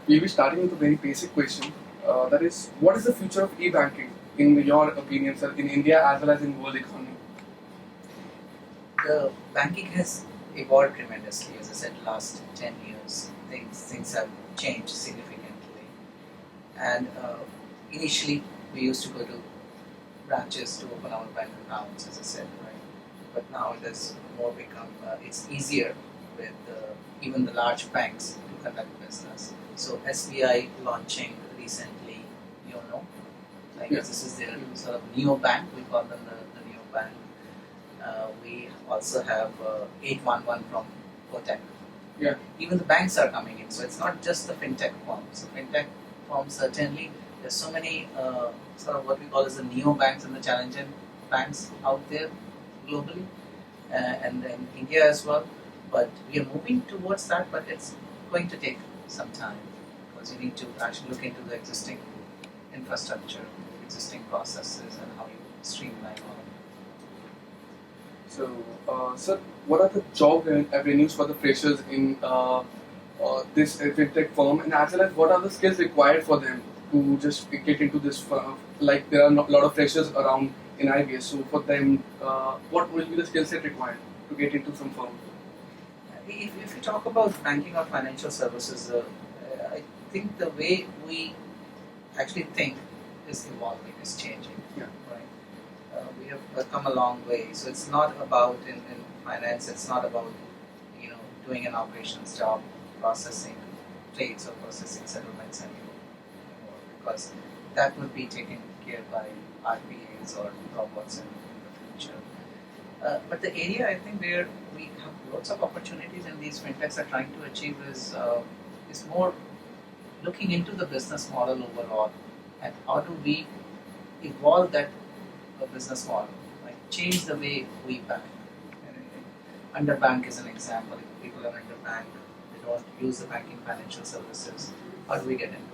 we'll be starting with a very basic question. That is, what is the future of e-banking in your opinion, sir, in India as well as in world economy? The banking has evolved tremendously. As I said, last 10 years, things have changed significantly. And initially, we used to go to branches to open our bank accounts, as I said, right? But now it has more become, it's easier with even the large banks to conduct business. So SBI launching recently, you know, I guess this is their sort of neo bank. We call them the neo bank. We also have 811 from Kotak. Yeah. Even the banks are coming in, so it's not just the fintech firms. The fintech firms certainly, there's so many sort of what we call as the neo banks and the challenger banks out there globally, and then India as well. But we are moving towards that, but it's going to take some time because you need to actually look into the existing infrastructure, existing processes, and how you streamline all of it. So, sir, what are the job avenues for the freshers in this fintech firm, and as well as what are the skills required for them to just get into this firm? Like there are a lot of freshers around in IBS, so for them, what will be the skill set required to get into some firm? If you talk about banking or financial services, I think the way we actually think is evolving, is changing. Yeah. Right? We have come a long way. So it's not about in finance. It's not about doing an operations job, processing trades or processing settlements anymore, because that would be taken care by RPAs or robots in the future. But the area I think where we have lots of opportunities and these fintechs are trying to achieve is more looking into the business model overall and how do we evolve that business model, like change the way we bank. Underbank is an example. If people are underbanked, they don't use the banking financial services. How do we get into it?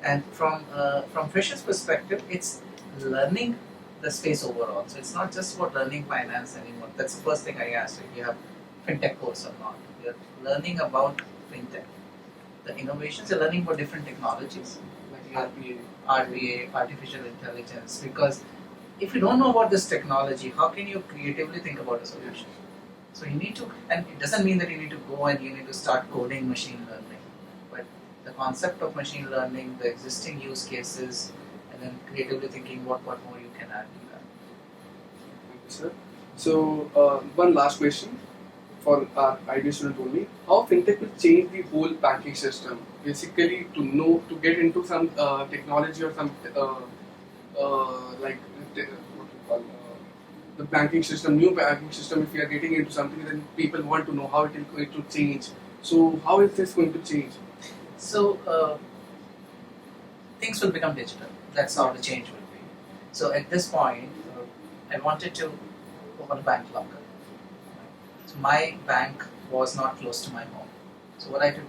And from freshers' perspective, it's learning the space overall. So it's not just about learning finance anymore. That's the first thing I asked, if you have fintech course or not. You're learning about fintech. The innovations, you're learning about different technologies, like RPA, artificial intelligence, because if you don't know about this technology, how can you creatively think about a solution? So you need to, and it doesn't mean that you need to go and you need to start coding machine learning, but the concept of machine learning, the existing use cases, and then creatively thinking what more you can add to that. Thank you, sir. So one last question for our IB student only. How fintech will change the whole banking system? Basically, to get into some technology or some the banking system, new banking system. If we are getting into something, then people want to know how it is going to change. So how is this going to change? So things will become digital. That's how the change will be. So at this point, I wanted to open a bank locker. So my bank was not close to my home. So what I had to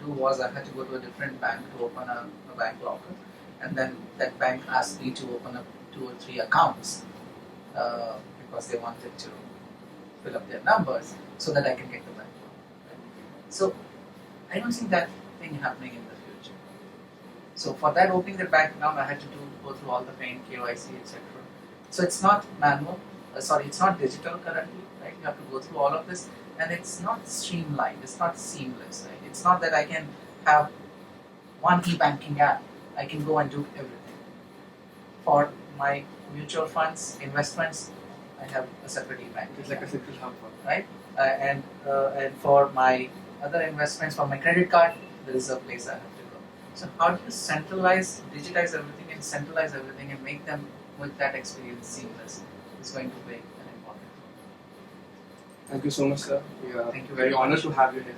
do was I had to go to a different bank to open a bank locker, and then that bank asked me to open up 2 or 3 accounts because they wanted to fill up their numbers so that I can get the bank loan. Right? So I don't see that thing happening in the future. So for that opening the bank account, I had to go through all the pain, KYC, etc. So it's not manual. It's not digital currently, right? You have to go through all of this, and it's not streamlined. It's not seamless, right? It's not that I can have one e-banking app. I can go and do everything. For my mutual funds, investments, I have a separate e-banking. It's like a separate hub, right? And for my other investments, for my credit card, there is a place I have to go. So how do you digitize everything, and centralize everything, and make them with that experience seamless? Is going to be an important role. Thank you so much, sir. We are Thank you very honored to have you here.